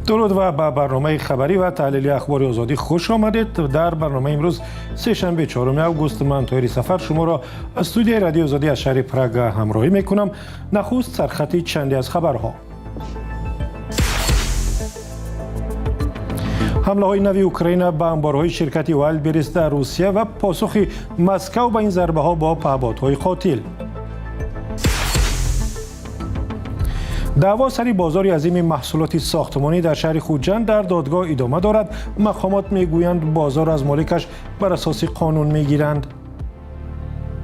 درود و به برنامه خبری و تحلیلی اخبار آزادی خوش آمدید. در برنامه امروز سه‌شنبه 4 اوگوست من طاهر سفر شما را از استودیوی رادیو آزادی از شهر پراگ همراهی میکنم. نخست سرخط چندی از خبرها. حمله های نوی اوکراین به انبارهای شرکت وایلدبریز در روسیه و پاسخ مسکو به این ضربه ها با پهپادهای قاتل. دعوا سر بازار عظیم محصولات ساختمانی در شهر خوجند در دادگاه ادامه دارد. مقامات میگویند بازار از مالکش بر اساس قانون میگیرند.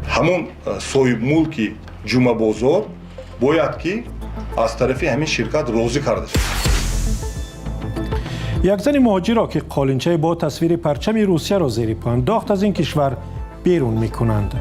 همون صاحب ملک جمعه بازار باید که از طرف همین شرکت راضی کرده شود. یک زن مهاجر را که قالینچه با تصویر پرچم روسیه را زیر پا انداخت از این کشور بیرون میکنند.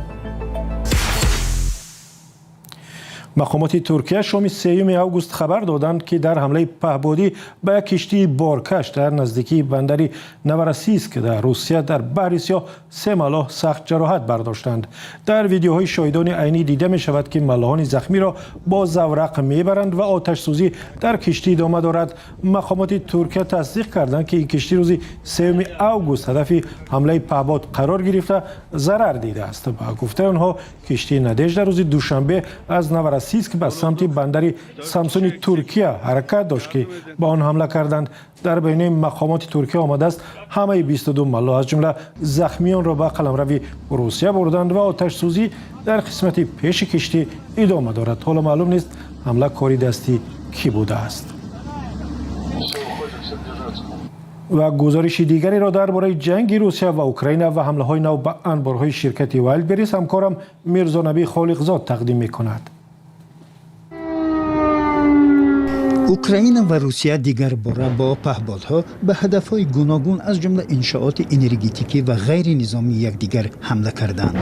مقامات ترکیه شام 3 اوگوست خبر دادند که در حمله پهپادی به یک کشتی بارکش در نزدیکی بندر نوروسیسک در روسیه در بحر سیاه 3 ملاح سخت جراحت برداشتند. در ویدیوهای شاهدان عینی دیده می شود که ملاحان زخمی را با زورق میبرند و آتش سوزی در کشتی ادامه دارد. مقامات ترکیه تصدیق کردند که این کشتی روز 3 اوگوست هدف حمله پهپاد قرار گرفته ضرر دیده است. با گفته آنها کشتی نادژدا روز دوشنبه از نوروسیسک به سمت بندر سامسونی ترکیه حرکت داشت که با آن حمله کردند. در بین مقامات ترکیه آمده است همه 22 ملاح از جمله زخمیان را به قلمرو روسیه بردند و آتش سوزی در قسمت پیش کشتی ادامه دارد. حالا معلوم نیست حمله کاری دستی کی بوده است. و گزارش دیگری را درباره جنگ روسیه و اوکراین و حمله های نو به انبارهای شرکت وایلدبریز همکارم میرزا نبی خالقزاد تقدیم می‌کند. اوکراین و روسیه دیگر باره با پهپادها به هدفهای گوناگون از جمله انشاءات انرژتیکی و غیر نظامی یکدیگر حمله کردند.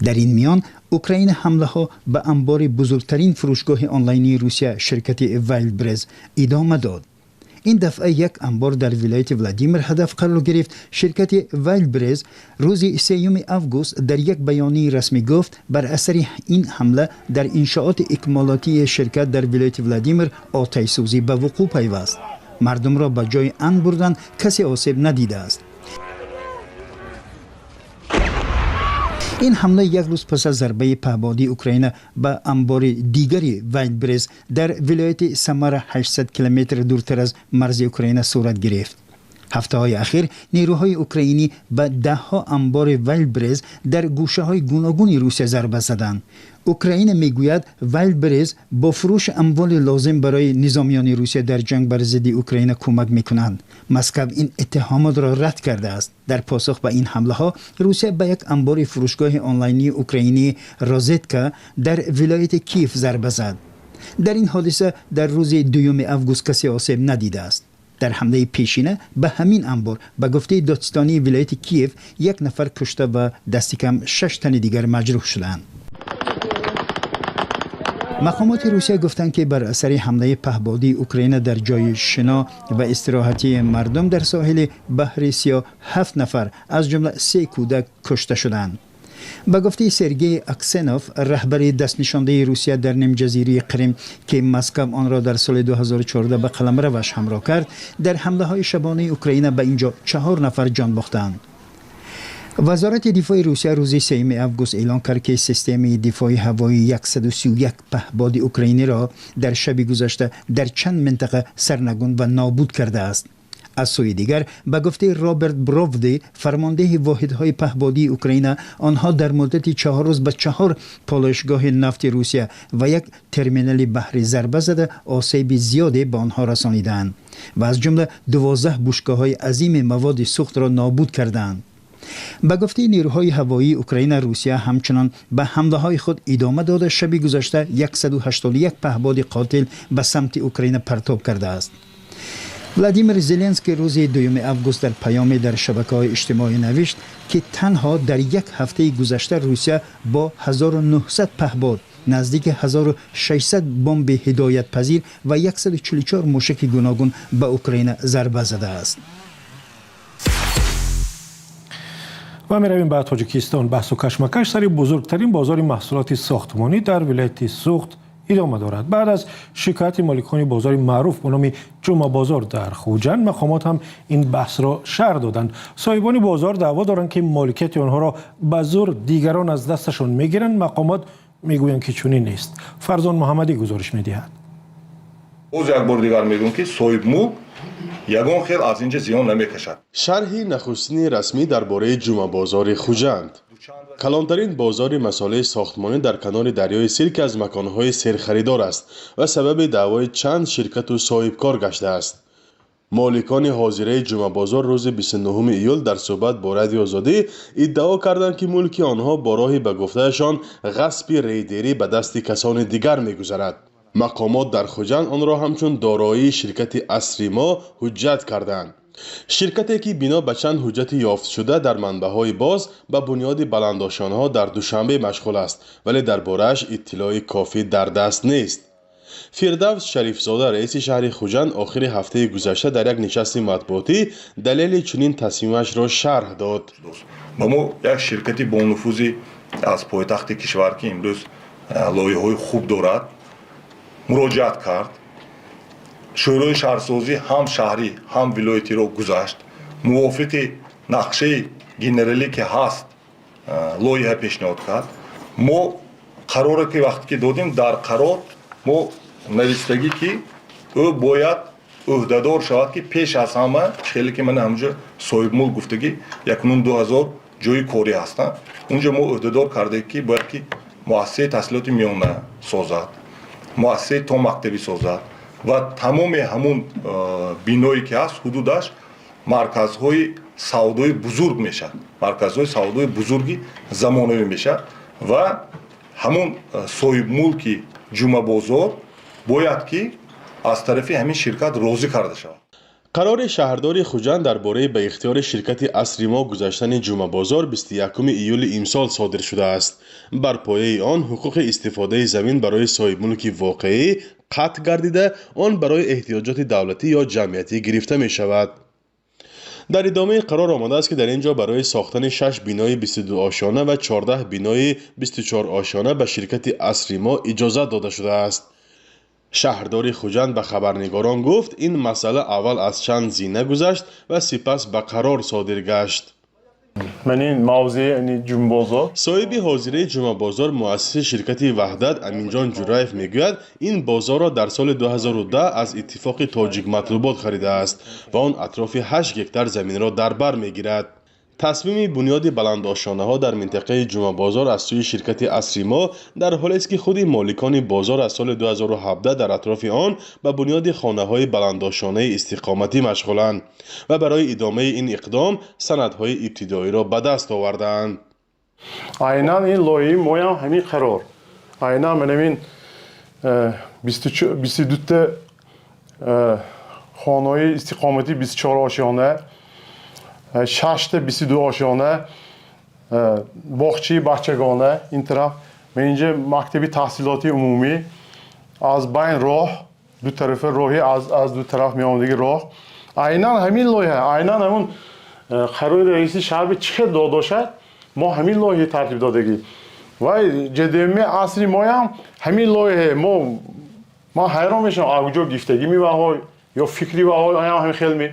در این میان اوکراین حمله ها به انبار بزرگترین فروشگاه آنلاینی روسیه شرکت وایلدبریز ادامه داد. این دفعه یک انبار در ولایت ولادیمیر هدف قرار گرفت. شرکت وایلدبریز روز 3 اوگوست در یک بیانیه رسمی گفت بر اثر این حمله در انشاءات اکمالاتی شرکت در ولایت ولادیمیر آتش سوزی به وقوع پیوست. مردم را به جای امن بردند، کسی آسیب ندیده است. این حمله یک روز پس از ضربه پهپادی اوکراین به انبار دیگری وایلدبریز در ولایت سامارا 800 کیلومتر دورتر از مرز اوکراین صورت گرفت. هفته‌های اخیر نیروهای اوکراینی به ده‌ها انبار وایلدبریز در گوشه‌های گوناگون روسیه ضربه زدند. اوکراین میگوید وایلدبریز با فروش اموال لازم برای نظامیان روسیه در جنگ بر ضد اوکراین کمک میکنند. مسکو این اتهامات را رد کرده است. در پاسخ به این حمله ها روسیه به یک انبار فروشگاه آنلاینی اوکراینی رازتکا در ولایت کیف ضربه زد. در این حادثه در روز 2 اوگوست کسی آسیب ندیده است. در حمله پیشینه به همین انبار به گفته دادستانی ولایت کیف 1 نفر کشته و دست کم 6 تن دیگر مجروح شدند. مقامات روسیه گفتند که بر اثر حمله پهپادی اوکراین در جای شنا و استراحتی مردم در ساحل بحر سیاه 7 نفر از جمله 3 کودک کشته شدند. به گفته سرگئی اکسنوف رهبر دست نشانده روسیه در نیم جزیره کریم که مسکو آن را در سال 2014 به قلمروش همراه کرد، در حمله های شبانه اوکراین به اینجا 4 نفر جان باختند. وزارت دفاع روسیه روز 3 اوگوست اعلام کرد که سیستم دفاع هوایی 131 پهپاد اوکراینی را در شب گذشته در چند منطقه سرنگون و نابود کرده است. از سوی دیگر به گفته رابرت براودی فرمانده واحدهای پهپادی اوکراین، آنها در مدت 4 روز به 4 پالایشگاه نفت روسیه و یک ترمینال بحری ضربه زده آسیب زیادی به آنها رسانیدند و از جمله 12 بشکه‌های عظیم مواد سوخت را نابود کردند. به گفته نیروهای هوایی اوکراین، روسیه همچنان به حمله های خود ادامه داده شب گذشته 181 پهپاد قاتل به سمت اوکراین پرتاب کرده است. ولادیمیر زلنسکی روز 2 اوگوست در پیامی در شبکه‌های اجتماعی نوشت که تنها در یک هفته گذشته روسیه با 1900 پهپاد، نزدیک 1600 بمب هدایت پذیر و 144 موشک گوناگون به اوکراین ضربه زده است. و می رویم به تاجیکستان. بحث و کشمکش سر بزرگترین بازار محصولات ساختمانی در ولایت سوخت ادامه دارد. بعد از شکایت مالکان بازار معروف به نام جمعه بازار در خوجند، مقامات هم این بحث را شرح دادند. صاحبان بازار دعوا دارند که مالکیت آنها را به زور دیگران از دستشان میگیرند. مقامات میگویند که چنین نیست. فرزان محمدی گزارش میدهد. باز یک بار دیگر میگم که صاحب ملک یگان خیل از اینجا زیان نمیکشد. شرحی نخستین رسمی درباره جمعه بازار خوجند. کلانترین بازار مسائل ساختمانی در کنار دریای سیر که از مکانهای سرخریدار است و سبب دعوای چند شرکت و صاحبکار گشته است. مالکان حاضره جمعه بازار روز 29 ایول در صحبت با رادیو آزادی ادعا کردند که ملک آنها با راه به گفتهشان غصب ریدری به دست کسان دیگر میگذرد. مقامات در خوجند آن را همچون دارایی شرکت اسریما حجت کردند. شرکتی که بنا به چند حجت یافت شده در منبع‌های باز به بنیاد بلندآشانه‌ها در دوشنبه مشغول است، ولی درباره‌اش اطلاع کافی در دست نیست. فردوس شریفزاده رئیس شهر خوجند آخر هفته گذشته در یک نشست مطبوعاتی دلیل چنین تصمیمش را شرح داد. ما یک شرکتی با نفوذی از پایتخت کشور که امروز لایحه‌های خوب دارد مراجعت کرد. شورای شهرسازی هم شهری هم ولایتی را گذاشت. موافق نقشه گنرالی که هست لایحه پیشنهاد کرد. ما قراره که وقتی که دادیم در قرار ما نوشتگی که او باید عهدهدار شود که پیش از همه خیلی که من همونجا صاحب ملک گفتگی یکنون 2000 جای کاری هستن. اونجا ما عهدهدار کرده که باید که مؤسسه تحصیلات میانه سازد، مؤسسه تا مکتبی سازد و تمام همون بینایی که هست حدودش مرکزهای سودای بزرگ میشه، مرکزهای سودای بزرگی زمانوی میشه و همون صاحب ملکی جمعه بازار باید که از طرف همین شرکت راضی کرده شود. قرار شهرداری خوجند درباره به اختیار شرکت اسریما گذاشتن جمعه بازار 21 ایول امسال صادر شده است. بر پایه آن حقوق استفاده زمین برای صاحب ملک واقعی قطع گردیده آن برای احتیاجات دولتی یا جمعیتی گرفته می شود. در ادامه قرار آمده است که در اینجا برای ساختن 6 بینای 22 آشیانه و 14 بینای 24 آشیانه به شرکت اسریما اجازه داده شده است. شهرداری خوجند به خبرنگاران گفت این مسئله اول از چند زینه گذشت و سپس به قرار صادر گشت. من این موضوع جمعه بازار صاحب حاضره جمعه بازار مؤسس شرکت وحدت امینجان جورایف میگوید این بازار را در سال 2010 از اتفاق تاجیک مطلوبات خریده است و آن اطراف 8 هکتار زمین را در بر میگیرد. تصمیم بنیاد بلندآشانه‌ها در منطقه جمعه بازار از سوی شرکت اسریما در حالی است که خود مالکان بازار از سال 2017 در اطراف آن به بنیاد خانه‌های بلندآشانه استقامتی مشغولند و برای ادامه این اقدام سندهای ابتدایی را به دست آوردند. عیناً این لایحه ما هم همین قرار عیناً من همین 22 تا خانه‌های استقامتی 24 آشیانه 6 تا 22 آشیانه باغچه بچگانه این طرف من اینجا مکتب تحصیلاتی عمومی از بین راه دو طرف راهی از دو طرف میآمدگی راه عیناً همین لایحه عیناً همون قرار رئیس شهر چه داده شد ما همین لایحه ترتیب دادگی و جدیمی اصلی ما هم همین لایحه ما حیران میشم اوجا گفتگی میبهای یا فکری بهای همین خیلی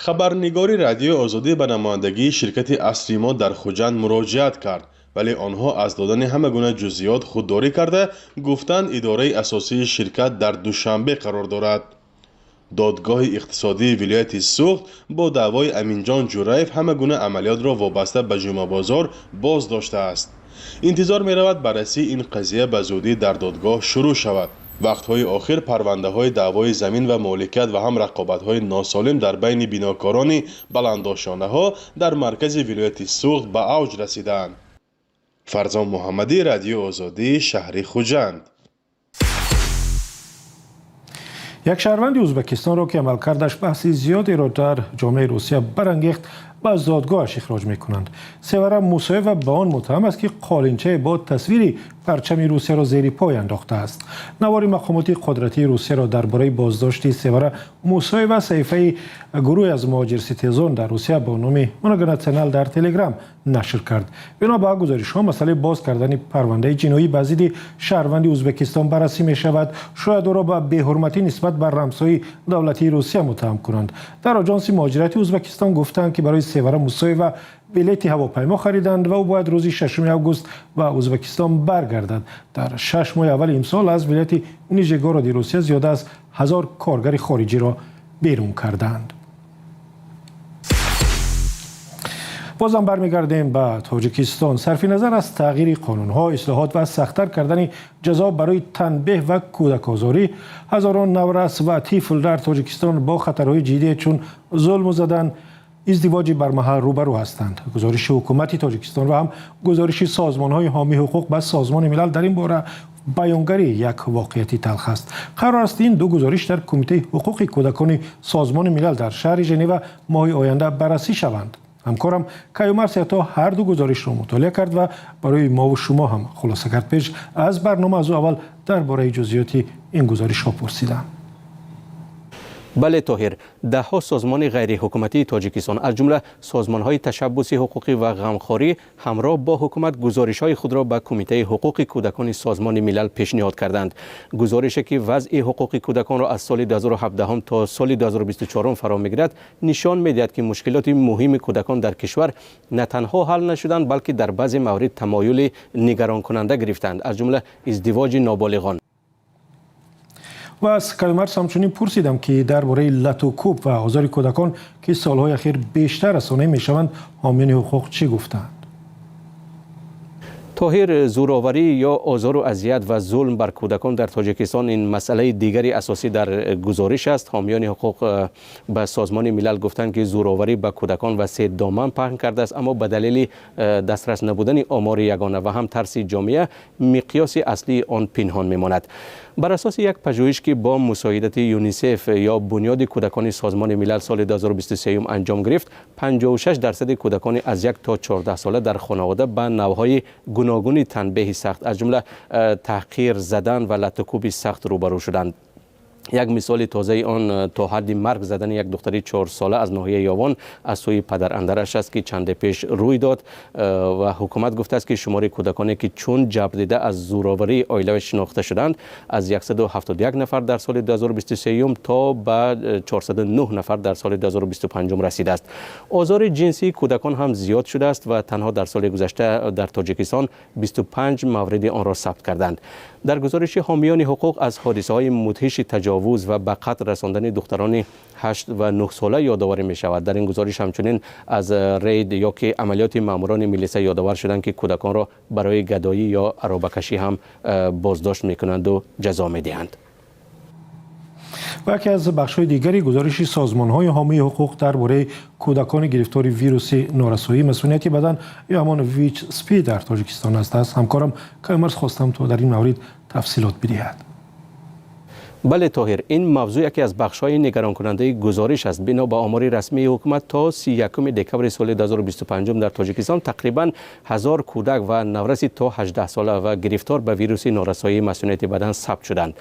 خبرنگاری رادیو آزادی به نمایندگی شرکت اسریما در خوجند مراجعت کرد ولی آنها از دادن همه گونه جزئیات خودداری کرده گفتند اداره اساسی شرکت در دوشنبه قرار دارد. دادگاه اقتصادی ولایت سوخت با دعوای امینجان جورایف همه گونه عملیات را وابسته به جمعه بازار باز داشته است. انتظار می رود بررسی این قضیه به زودی در دادگاه شروع شود. وقتهای آخر پرونده های دعوای زمین و مالکیت و هم رقابت های ناسالم در بین بیناکاران بلندآشانه ها در مرکز ولایت سوخت به اوج رسیدند. فرزان محمدی، رادیو آزادی، شهر خوجند. یک شهروند ازبکستان را که عملکردش بحث زیادی را در جامعه روسیه برانگیخت به دادگاهش اخراج میکنند. سیورا موسویو به آن متهم است که قالینچه با تصویری پرچم روسیه را زیر پای انداخته است. نوار مقامات قدرتی روسیه را درباره بازداشت سیور موسوی و صحیفه گروه از مهاجرستیزان در روسیه با نام مونگناتسیونال در تلگرام نشر کرد. بنا به گزارش‌ها مسئله باز کردن پرونده جنایی به ضد شهروند ازبکستان بررسی می شود. شاید او را به بی‌حرمتی نسبت بر رمزهای دولتی روسیه متهم کنند. در آژانس مهاجرتی ازبکستان گفتند که برای سیور موسوی و بلیط هواپیما خریدند و او باید روز 6 آگوست به ازبکستان برگردد. در 6 ماه اول امسال از ولایت نیژگورود روسیه زیاده از 1000 کارگر خارجی را بیرون کردند. بازم برمیگردیم به تاجیکستان. صرف نظر از تغییر قانون‌ها، اصلاحات و سخت‌تر کردن جزا برای تنبیه و کودک آزاری، هزاران نورس و طفل در تاجیکستان با خطرهای جدی چون ظلم و زدن، ازدواج برمحل روبرو هستند. گزارش حکومت تاجیکستان و هم گزارش سازمان‌های حامی حقوق به سازمان ملل در این باره بیانگری یک واقعیتی تلخ است. قرار است این دو گزارش در کمیته حقوق کودکان سازمان ملل در شهر ژنو ماه آینده بررسی شوند. همکارم کیومرث سیاتا هر دو گزارش را مطالعه کرد و برای ما و شما هم خلاصه کرد. پیش از برنامه از اول درباره جزئیات این گزارش ها پرسیدم. بله طاهر، ده‌ها سازمان غیر حکومتی تاجیکستان از جمله سازمان‌های تشبثی حقوقی و غمخواری همراه با حکومت گزارش‌های خود را به کمیته حقوق کودکان سازمان ملل پیشنهاد کردند. گزارشی که وضع حقوق کودکان را از سال 2017 تا سال 2024 فرا می‌گیرد نشان می‌دهد که مشکلات مهم کودکان در کشور نه تنها حل نشدند بلکه در بعضی موارد تمایل نگران کننده گرفتند، از جمله ازدواج نابالغان. و از کیومرث همچنین پرسیدم که درباره لطوکوب و آزار کودکان که سالهای اخیر بیشتر رسانه میشوند حامیان حقوق چی گفتند؟ طاهر، زورآوری یا آزار و اذیت و ظلم بر کودکان در تاجیکستان این مسئله دیگری اساسی در گزارش است. حامیان حقوق به سازمان ملل گفتند که زورآوری به کودکان وسیع دامن پهن کرده است، اما به دلیل دسترس نبودن آمار یگانه و هم ترس جامعه مقیاس اصلی آن پنهان میماند. بر اساس یک پژوهش که با مساعدت یونیسف یا بنیاد کودکان سازمان ملل سال 2023 انجام گرفت، 56% کودکان از 1 تا 14 ساله در خانواده به نوع‌های گوناگون تنبیه سخت از جمله تحقیر، زدن و لطوکوب سخت روبرو شدند. یک مثال تازه آن تا حد مرگ زدن یک دختری 4 ساله از ناحیه یاوان از سوی پدر اندرش است که چند پیش روی داد و حکومت گفته است که شمار کودکانی که چون جبر دیده از زورآوری عائله شناخته شدند از 171 نفر در سال 2023 تا به 409 نفر در سال 2025 رسیده است. آزار جنسی کودکان هم زیاد شده است و تنها در سال گذشته در تاجیکستان 25 مورد آن را ثبت کردند. در گزارش حامیان حقوق از حادثه‌های مدهش تجاوز و به قتل رساندن دختران 8 و 9 ساله یادآوری می شود. در این گزارش همچنین از رید یا که عملیات ماموران میلیسا یادآور شدند که کودکان را برای گدایی یا عرابه‌کشی هم بازداشت می کنند و جزا می دهند. و یکی از بخش‌های دیگری گزارش سازمان‌های حامی حقوق درباره کودکان گرفتار ویروس نارسایی مسئولیت بدن یا همان ویچ سپی در تاجیکستان است. همکارم کیومرث خواستم تا در این مورد تفصیلات بدهد. بله طاهر، این موضوع یکی از بخش‌های نگران کننده گزارش است. بنا به آمار رسمی حکومت تا 31 دکمبر سال 2025 در تاجیکستان تقریباً 1000 کودک و نورس تا 18 ساله و گرفتار به ویروس نارسایی مسئولیت بدن ثبت شدند.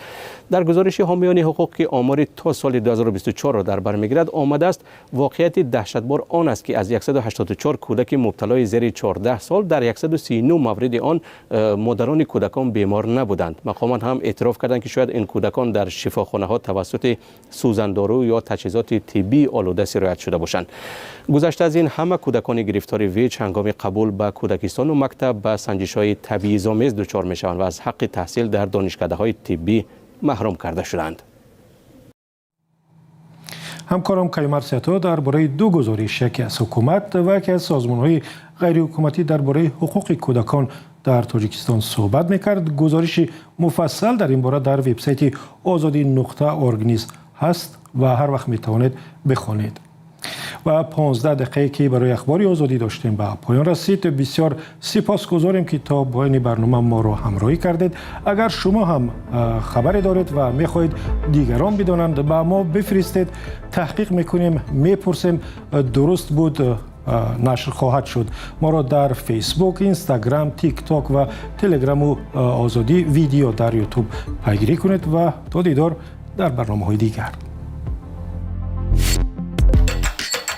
در گزارش حامیان حقوق که آمار تا سال 2024 را در بر می‌گیرد آمده است واقعیت دهشتبار آن است که از 184 کودک مبتلای زیر 14 سال در 139 مورد آن مادران کودکان بیمار نبودند. مقامات هم اعتراف کردند که شاید این کودکان در شفاخانه ها توسط سوزندارو یا تجهیزات طبی آلوده سرایت شده باشند. گذشته از این همه کودکان گرفتار ویچ هنگام قبول به کودکستان و مکتب به سنجش های تبعیض‌آمیز دچار می شوند و از حق تحصیل در دانشکده های طبی محروم کرده شدند. همکارم کیومرث سیاتا درباره دو گزارش، یکی از حکومت و یکی از سازمان‌های غیر حکومتی درباره حقوق کودکان در تاجیکستان صحبت می‌کرد. گزارش مفصل در این باره در وبسایت azadi.org هست و هر وقت می‌توانید بخوانید. و 15 دقیقه که برای اخباری آزادی داشتیم به پایان رسید. بسیار سپاسگزاریم که تا پایان برنامه ما را همراهی کردید. اگر شما هم خبری دارید و میخواهید دیگران بدانند به ما بفرستید، تحقیق میکنیم، میپرسیم درست بود نشر خواهد شد. ما را در فیسبوک، اینستاگرام، تیک تاک و تلگرام و آزادی ویدیو در یوتیوب پیگیری کنید و تا دیدار در برنامه‌های دیگر.